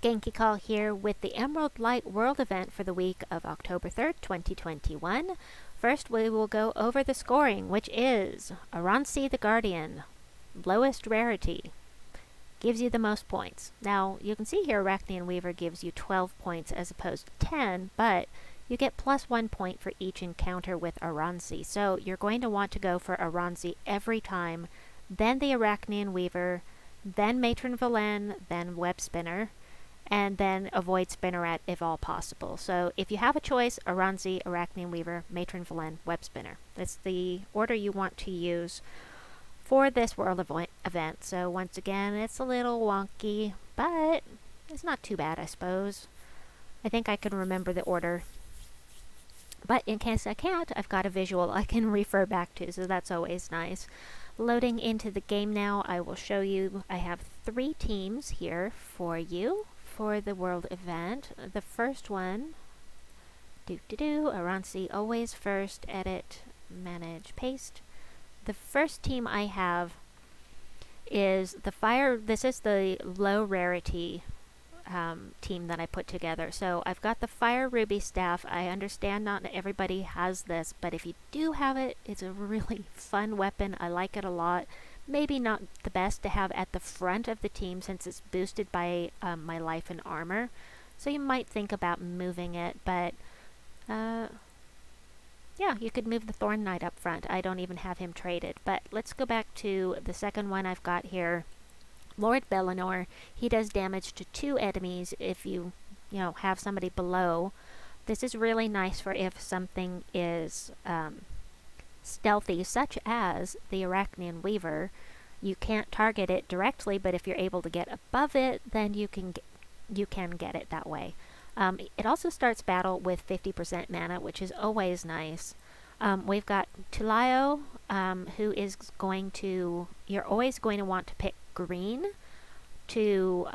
Genki Call here with the Emerald Light World event for the week of October 3rd, 2021. First, we will go over the scoring, which is Arachnid the Guardian, lowest rarity, gives you the most points. Now, you can see here Arachnid Weaver gives you 12 points as opposed to 10, but you get plus 1 point for each encounter with Arachnid. So you're going to want to go for Arachnid every time, then the Arachnid Weaver, then Matron Velen, then Web Spinner, and then avoid Spinneret if all possible. So if you have a choice, Arachnid, Arachnid Weaver, Matron Velen, Web Spinner. That's the order you want to use for this world event. So once again, it's a little wonky, but it's not too bad, I suppose. I think I can remember the order. But in case I can't, I've got a visual I can refer back to, so that's always nice. Loading into the game now, I will show you. I have 3 teams here for you for the world event. The first one, Arachnid always first, edit, manage, paste. The first team I have is the fire. This is the low rarity team that I put together. So I've got the Fire Ruby staff. I understand not everybody has this, but if you do have it, it's a really fun weapon. I like it a lot. Maybe not the best to have at the front of the team since it's boosted by my life and armor. So you might think about moving it, but yeah, you could move the Thorn Knight up front. I don't even have him traded. But let's go back to the second one I've got here. Lord Belanor, he does damage to 2 enemies if you have somebody below. This is really nice for if something is stealthy, such as the Arachnid Weaver. You can't target it directly, but if you're able to get above it, then you can get it that way. It also starts battle with 50% mana, which is always nice. We've got Tuliao, who is going to... You're always going to want to pick green to...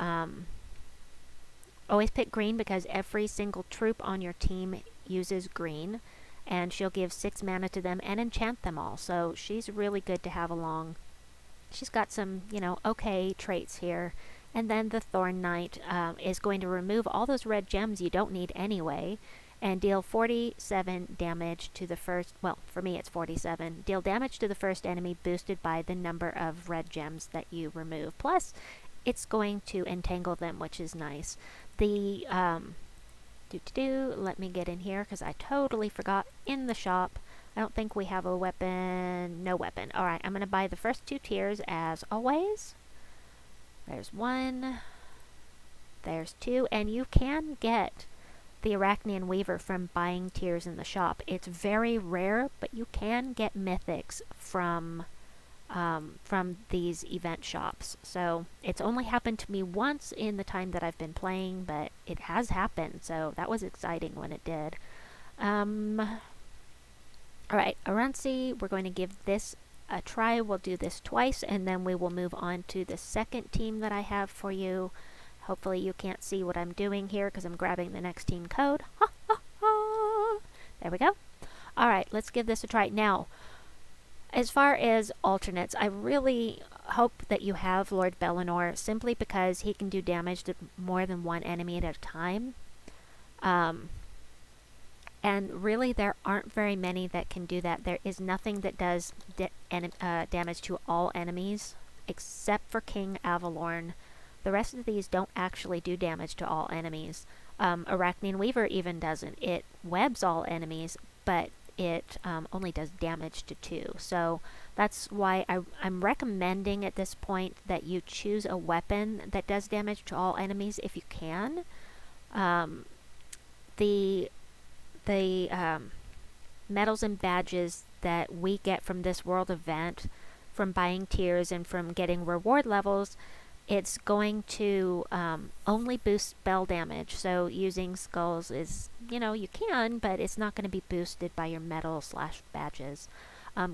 always pick green because every single troop on your team uses green, and she'll give 6 mana to them and enchant them all. So she's really good to have along. She's got some, okay traits here. And then the Thorn Knight is going to remove all those red gems you don't need anyway, and deal 47 damage to the first, well, for me it's 47, deal damage to the first enemy boosted by the number of red gems that you remove. Plus, it's going to entangle them, which is nice. The, let me get in here because I totally forgot in the shop. I don't think we have a weapon, no weapon. Alright, I'm going to buy the first 2 tiers as always. There's 1, there's 2, and you can get the Arachnid Weaver from buying tiers in the shop. It's very rare, but you can get mythics from these event shops. So it's only happened to me once in the time that I've been playing, but it has happened, so that was exciting when it did. Alright, Arachnid, we're going to give this a try. We'll do this twice, and then we will move on to the second team that I have for you. Hopefully you can't see what I'm doing here because I'm grabbing the next team code. Ha, ha, ha. There we go. Alright, let's give this a try. Now, as far as alternates, I really hope that you have Lord Belanor simply because he can do damage to more than 1 enemy at a time. And really there aren't very many that can do that. There is nothing that does damage to all enemies except for King Avelorn. The rest of these don't actually do damage to all enemies. Arachnid Weaver even doesn't. It webs all enemies, but it only does damage to 2. So that's why I'm recommending at this point that you choose a weapon that does damage to all enemies if you can. The medals and badges that we get from this world event, from buying tiers and from getting reward levels, it's going to only boost spell damage. So using skulls is, you can, but it's not going to be boosted by your medal/badges.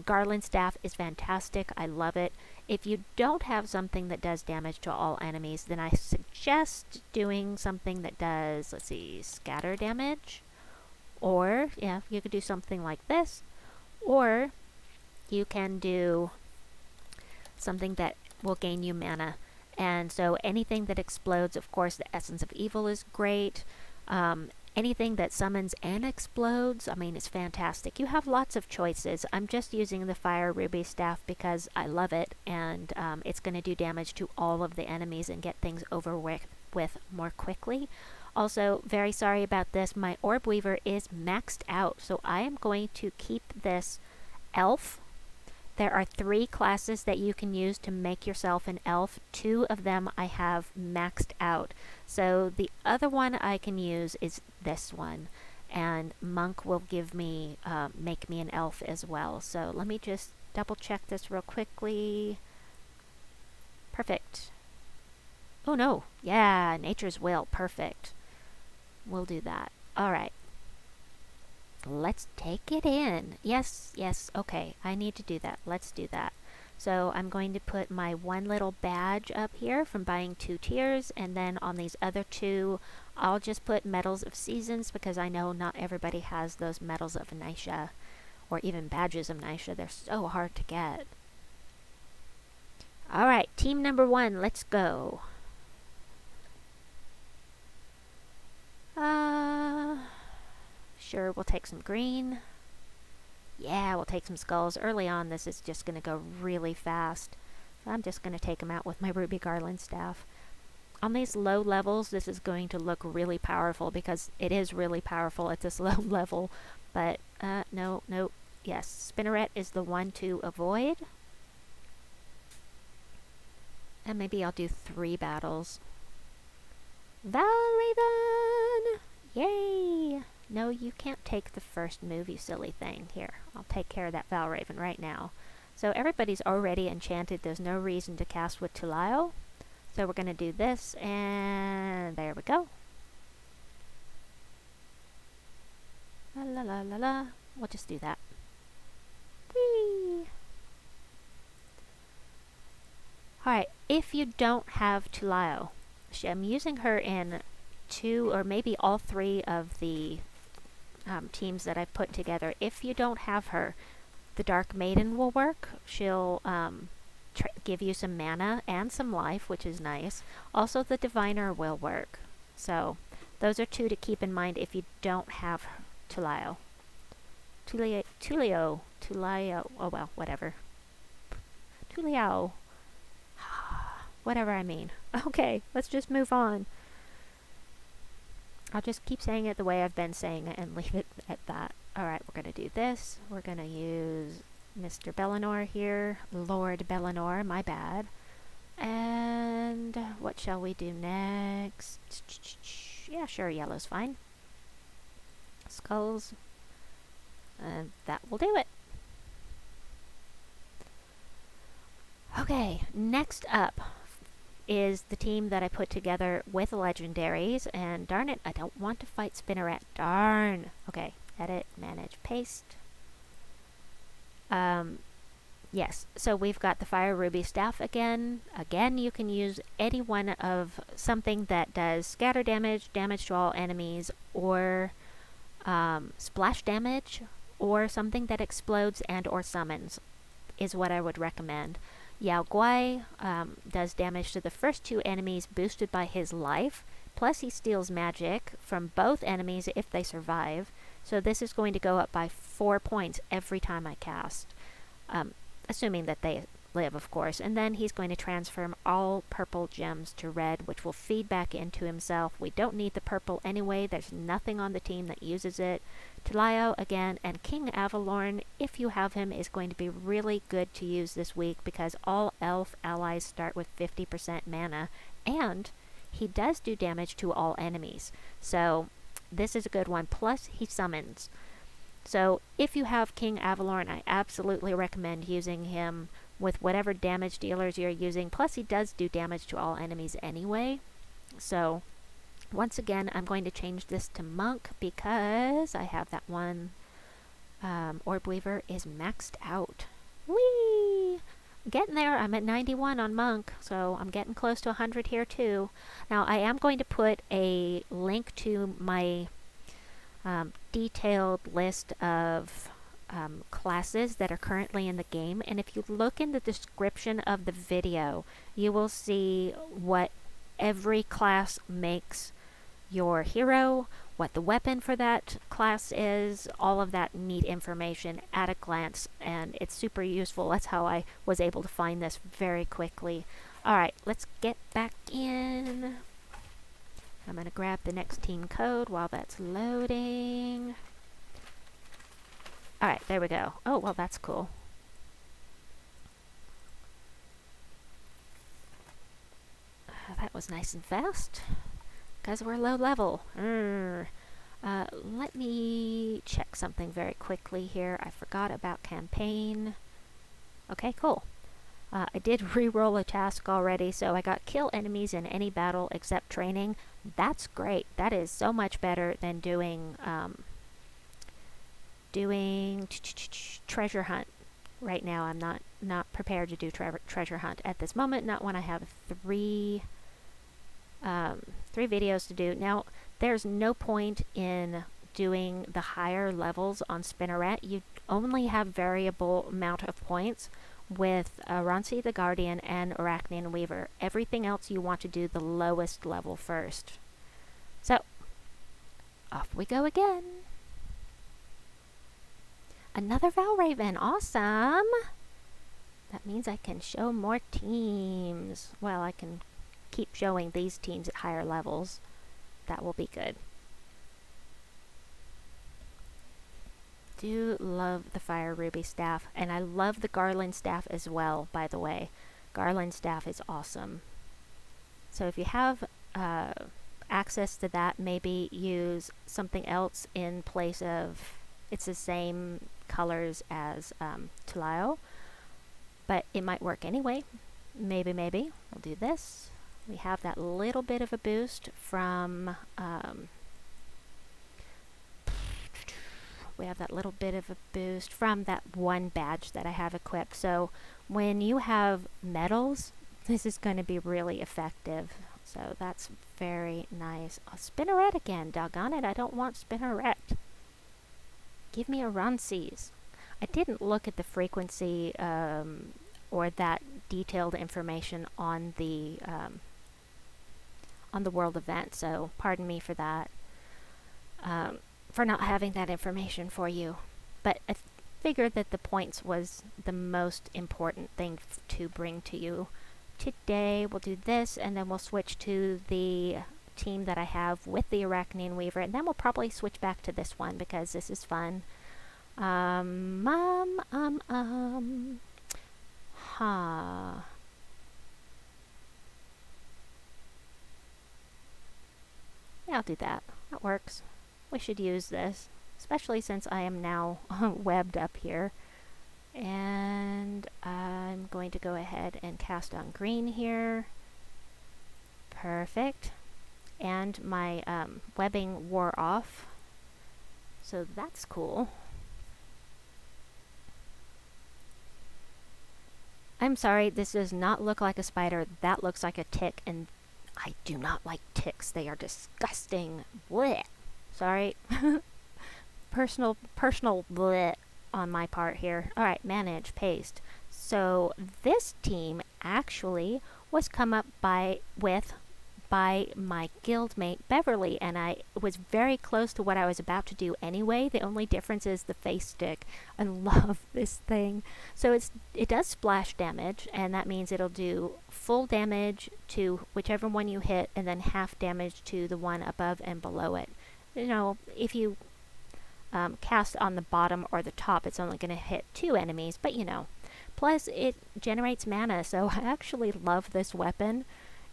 Garland Staff is fantastic. I love it. If you don't have something that does damage to all enemies, then I suggest doing something that does, let's see, scatter damage. Or, yeah, you could do something like this. Or you can do something that will gain you mana. And so anything that explodes, of course, the Essence of Evil is great. Anything that summons and explodes, I mean, it's fantastic. You have lots of choices. I'm just using the Fire Ruby Staff because I love it, and it's going to do damage to all of the enemies and get things over with more quickly. Also, very sorry about this. My Orb Weaver is maxed out, so I am going to keep this elf. There are 3 classes that you can use to make yourself an elf. 2 of them I have maxed out. So the other one I can use is this one. And Monk will give me, make me an elf as well. So let me just double check this real quickly. Perfect. Oh no, yeah, Nature's Will, perfect. We'll do that. All right. Let's take it in. Yes, okay. I need to do that. Let's do that. So I'm going to put my one little badge up here from buying 2 tiers, and then on these other 2, I'll just put Medals of Seasons because I know not everybody has those Medals of Nisha or even Badges of Nisha. They're so hard to get. Alright, team number 1, let's go. Sure, we'll take some green. Yeah, we'll take some skulls. Early on, this is just going to go really fast. So I'm just going to take them out with my Ruby Garland staff. On these low levels, this is going to look really powerful because it is really powerful at this low level. But, no. Yes, Spinneret is the one to avoid. And maybe I'll do 3 battles. Valraven! Yay! No, you can't take the first move, you silly thing. Here, I'll take care of that Valraven right now. So everybody's already enchanted. There's no reason to cast with Tuliao. So we're going to do this, and there we go. La la la la la. We'll just do that. Whee! Alright, if you don't have Tuliao, I'm using her in 2 or maybe all 3 of the teams that I've put together. If you don't have her, the Dark Maiden will work. She'll give you some mana and some life, which is nice. Also, the Diviner will work. So, those are 2 to keep in mind if you don't have Tuliao. Tuliao. Oh well, whatever. Tuliao. Whatever I mean. Okay, let's just move on. I'll just keep saying it the way I've been saying it and leave it at that. Alright, we're going to do this. We're going to use Mr. Belanor here. Lord Belanor, my bad. And what shall we do next? Yeah, sure, yellow's fine. Skulls. And that will do it. Okay, next up is the team that I put together with Legendaries, and darn it, I don't want to fight Spinneret. Darn. Okay, edit, manage, paste. Yes, so we've got the Fire Ruby Staff again. Again, you can use any one of something that does scatter damage, damage to all enemies, or splash damage, or something that explodes and or summons is what I would recommend. Guai does damage to the first 2 enemies boosted by his life, plus he steals magic from both enemies if they survive, so this is going to go up by 4 points every time I cast, assuming that they live, of course, and then he's going to transform all purple gems to red, which will feed back into himself. We don't need the purple anyway, there's nothing on the team that uses it. Tuliao again, and King Avelorn, if you have him, is going to be really good to use this week because all elf allies start with 50% mana, and he does do damage to all enemies. So this is a good one, plus he summons. So if you have King Avelorn, I absolutely recommend using him with whatever damage dealers you're using, plus he does do damage to all enemies anyway. So once again, I'm going to change this to Monk because I have that one Orb Weaver is maxed out. Whee! Getting there. I'm at 91 on Monk, so I'm getting close to 100 here too. Now, I am going to put a link to my detailed list of classes that are currently in the game, and if you look in the description of the video, you will see what every class makes your hero, what the weapon for that class is, all of that neat information at a glance, and it's super useful. That's how I was able to find this very quickly. Alright, let's get back in. I'm going to grab the next team code while that's loading. Alright, there we go. Oh, well, that's cool. That was nice and fast. Because we're low level. Let me check something very quickly here. I forgot about campaign. Okay, cool. I did re-roll a task already, so I got kill enemies in any battle except training. That's great. That is so much better than doing treasure hunt. Right now, I'm not prepared to do treasure hunt at this moment. Not when I have three videos to do. Now, there's no point in doing the higher levels on Spinneret. You only have variable amount of points with Ransi the Guardian and Arachnid Weaver. Everything else you want to do the lowest level first. So, off we go again. Another Valraven, awesome! That means I can show more teams. Well, I can keep showing these teams at higher levels. That will be good. Do love the Fire Ruby staff, and I love the Garland staff as well, by the way. Garland staff is awesome. So if you have access to that, maybe use something else in place of, it's the same colors as Tuliao, but it might work anyway. Maybe. We'll do this. We have that little bit of a boost from that one badge that I have equipped. So when you have medals, this is going to be really effective. So that's very nice. Oh, Spinneret again. Doggone it, I don't want Spinneret. Give me a Ransi's. I didn't look at the frequency or that detailed information on the world event, so pardon me for that, for not having that information for you. But I figured that the points was the most important thing to bring to you. Today we'll do this, and then we'll switch to the team that I have with the Arachnid Weaver, and then we'll probably switch back to this one because this is fun. Yeah, I'll do that. That works. We should use this, especially since I am now webbed up here. And I'm going to go ahead and cast on green here. Perfect. And my webbing wore off, so that's cool. I'm sorry, this does not look like a spider. That looks like a tick, and I do not like ticks. They are disgusting. Blech. Sorry. personal bleh on my part here. Alright, manage, paste. So this team actually was come up with by my guildmate Beverly, and I was very close to what I was about to do anyway. The only difference is the face stick. I love this thing. So it does splash damage, and that means it'll do full damage to whichever one you hit, and then half damage to the one above and below it. You know, if you cast on the bottom or the top, it's only going to hit 2 enemies, but you know. Plus, it generates mana, so I actually love this weapon.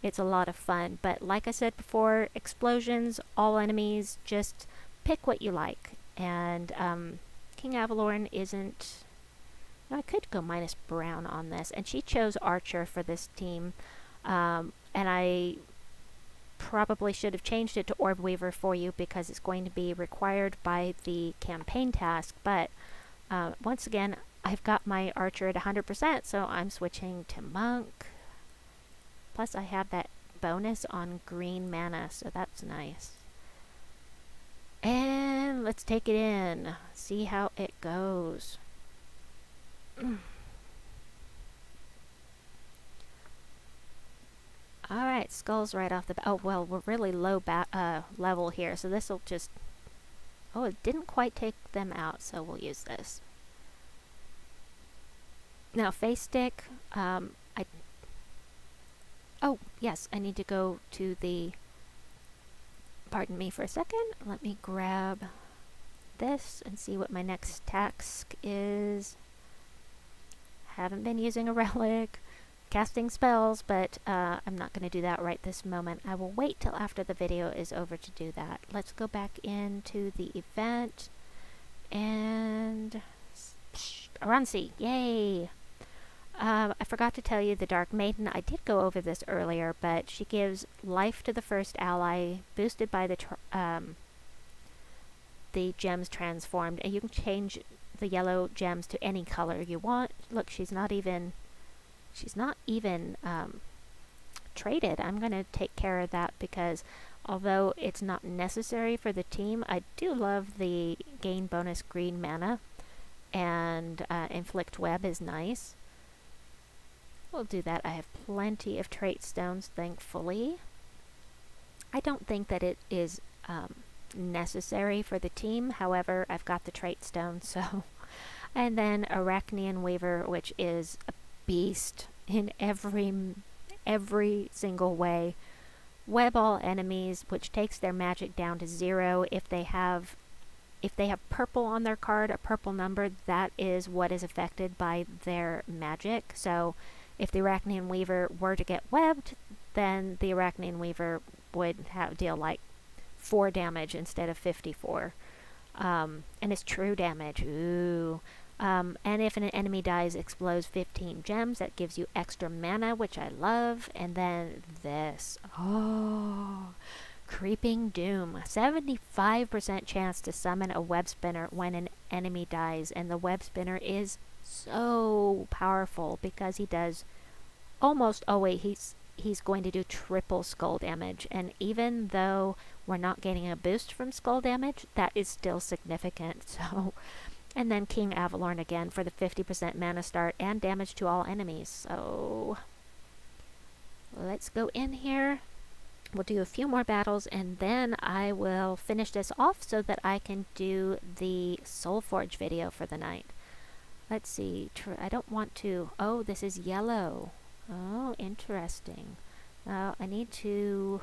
It's a lot of fun, but like I said before, explosions, all enemies, just pick what you like. And King Avelorn isn't... No, I could go minus brown on this, and she chose Archer for this team, and I probably should have changed it to Orb Weaver for you because it's going to be required by the campaign task, but once again, I've got my Archer at 100%, so I'm switching to Monk. Plus, I have that bonus on green mana, so that's nice. And let's take it in. See how it goes. Alright, skulls right off the bat. Oh, well, we're really low level here, so this will just... Oh, it didn't quite take them out, so we'll use this. Now, face stick, Oh, yes, I need to go to the... Pardon me for a second. Let me grab this and see what my next task is. Haven't been using a relic, casting spells, but I'm not going to do that right this moment. I will wait till after the video is over to do that. Let's go back into the event and... Aransi, yay! I forgot to tell you the Dark Maiden. I did go over this earlier, but she gives life to the first ally, boosted by the gems transformed, and you can change the yellow gems to any color you want. Look, she's not even traded. I'm going to take care of that because although it's not necessary for the team, I do love the gain bonus green mana, and inflict web is nice. We'll do that. I have plenty of trait stones, thankfully. I don't think that it is necessary for the team. However, I've got the trait stone, so... And then Arachnaean Weaver, which is a beast in every single way. Web all enemies, which takes their magic down to 0. If they have purple on their card, a purple number, that is what is affected by their magic. So if the Arachnaean Weaver were to get webbed, then the Arachnaean Weaver would deal like 4 damage instead of 54. And it's true damage. Ooh. And if an enemy dies, explodes 15 gems. That gives you extra mana, which I love. And then this. Oh, Creeping Doom. 75% chance to summon a web spinner when an enemy dies. And the web spinner is so powerful because he does almost always he's going to do triple skull damage, and even though we're not getting a boost from skull damage, that is still significant. So, and then King Avelorn again for the 50% mana start and damage to all enemies. So let's go in here. We'll do a few more battles and then I will finish this off so that I can do the Soulforge video for the night. Let's see, I don't want to... Oh, this is yellow. Oh, interesting. Now, I need to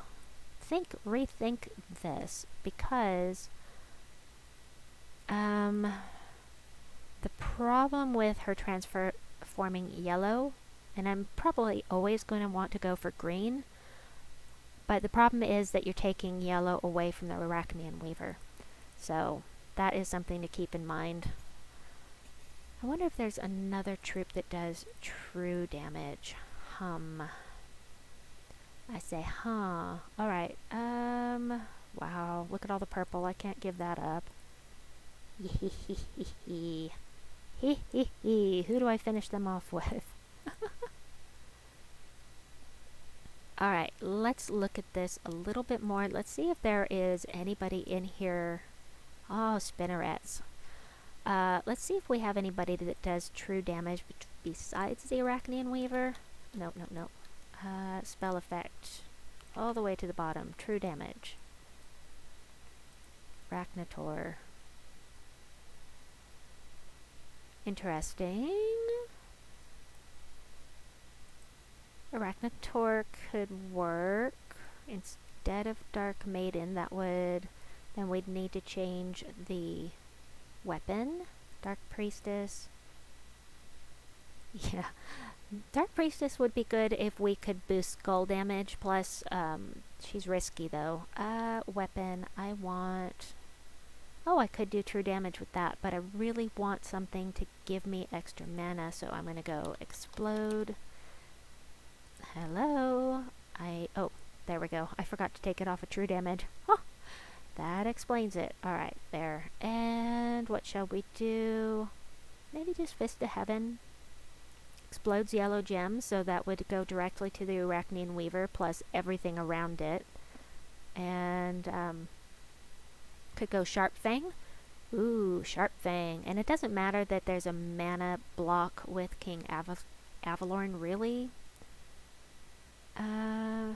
rethink this, because the problem with her transforming yellow, and I'm probably always going to want to go for green, but the problem is that you're taking yellow away from the Arachnaean Weaver. So, that is something to keep in mind. I wonder if there's another troop that does true damage. I say, Alright, wow, look at all the purple. I can't give that up. Who do I finish them off with? Alright, let's look at this a little bit more. Let's see if there is anybody in here. Oh, spinnerets. Let's see if we have anybody that does true damage besides the Arachnaean Weaver. Nope. Spell effect. All the way to the bottom. True damage. Arachnataur. Interesting. Arachnataur could work instead of Dark Maiden. Then we'd need to change the weapon. Dark Priestess. Yeah. Dark Priestess would be good if we could boost skull damage, plus she's risky though. Weapon, I want... Oh, I could do true damage with that, but I really want something to give me extra mana, so I'm going to go Explode. Hello? Oh, there we go. I forgot to take it off of true damage. Oh, that explains it. Alright, there. And what shall we do? Maybe just Fist of Heaven. Explodes yellow gems, so that would go directly to the Arachnaean Weaver, plus everything around it. And, Could go Sharp Fang. Ooh, Sharp Fang. And it doesn't matter that there's a mana block with King Avelorn, really? Yeah.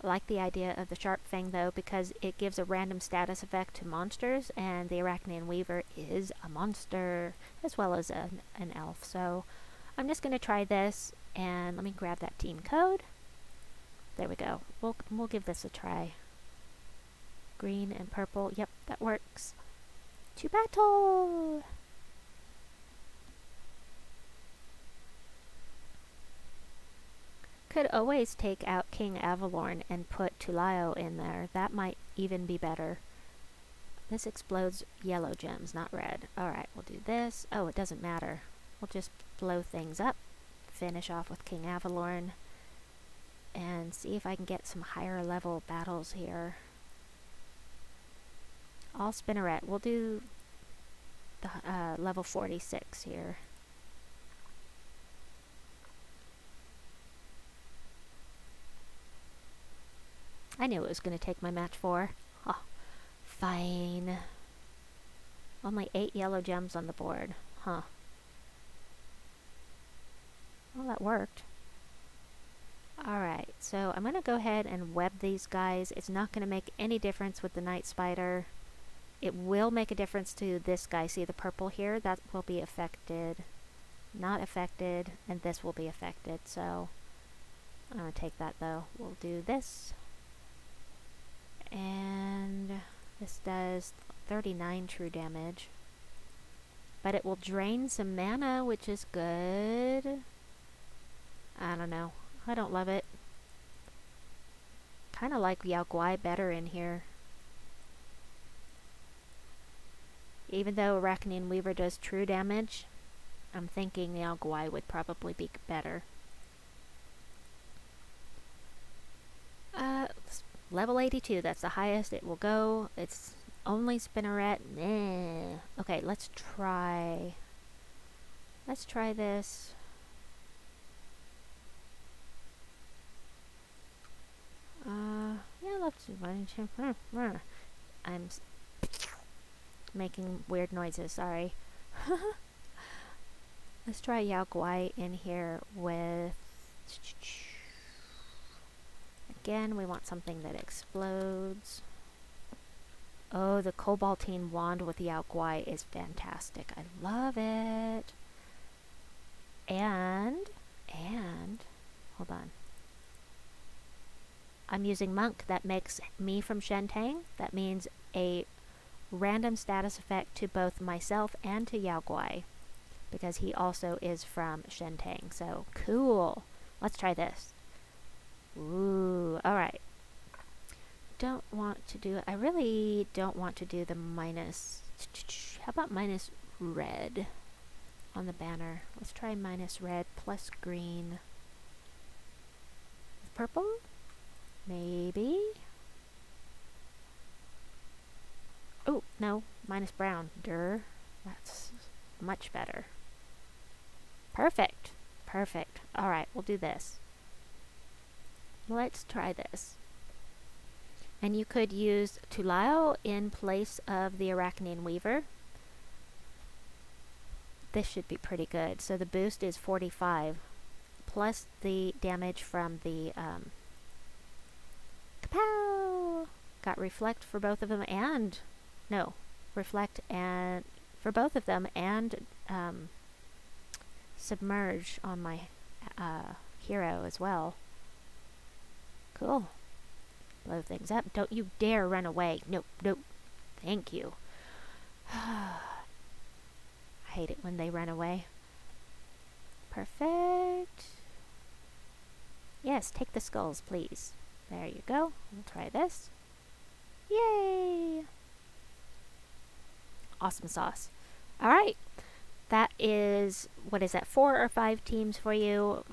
I like the idea of the Sharp Fang, though, because it gives a random status effect to monsters, and the Arachnid Weaver is a monster, as well as an elf. So I'm just going to try this, and let me grab that team code. There we go. We'll give this a try. Green and purple. Yep, that works. To battle! Could always take out King Avelorn and put Tuliao in there. That might even be better. This explodes yellow gems, not red. Alright, we'll do this. Oh, it doesn't matter. We'll just blow things up. Finish off with King Avelorn. And see if I can get some higher level battles here. All Spinneret. We'll do the level 46 here. I knew it was going to take my match 4. Oh, fine. Only 8 yellow gems on the board. Huh. Well, that worked. Alright, so I'm going to go ahead and web these guys. It's not going to make any difference with the Night Spider. It will make a difference to this guy. See the purple here? That will be affected. Not affected. And this will be affected. So I'm going to take that, though. We'll do this. And this does 39 true damage. But it will drain some mana, which is good. I don't know. I don't love it. Kind of like Guai better in here. Even though Arachnid Weaver does true damage, I'm thinking Guai would probably be better. Level 82, that's the highest it will go. It's only Spinneret. Nah. Okay, let's try this. Yeah, let's do I'm making weird noises, sorry. Let's try Guai in here with... Again, we want something that explodes. Oh, the Cobaltine wand with Guai is fantastic. I love it. And, hold on. I'm using Monk. That makes me from Shentang. That means a random status effect to both myself and to Guai, because he also is from Shentang. So, cool. Let's try this. Ooh, alright. Don't want to do... I really don't want to do the minus... How about minus red on the banner? Let's try minus red plus green. Purple? Maybe? Oh, no. Minus brown. Durr. That's much better. Perfect. Perfect. Alright, we'll do this. Let's try this. And you could use Tuliao in place of the Arachnid Weaver. This should be pretty good. So the boost is 45. Plus the damage from the... Kapow! Got Reflect for both of them and... No. Reflect and... For both of them and... Submerge on my hero as well. Cool. Blow things up. Don't you dare run away. Nope, nope. Thank you. I hate it when they run away. Perfect. Yes, take the skulls, please. There you go. We'll try this. Yay! Awesome sauce. Alright. That is, what is that, 4 or 5 teams for you.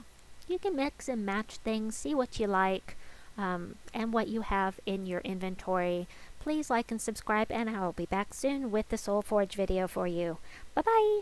You can mix and match things, see what you like. And what you have in your inventory. Please like and subscribe, and I will be back soon with the Soul Forge video for you. Bye bye!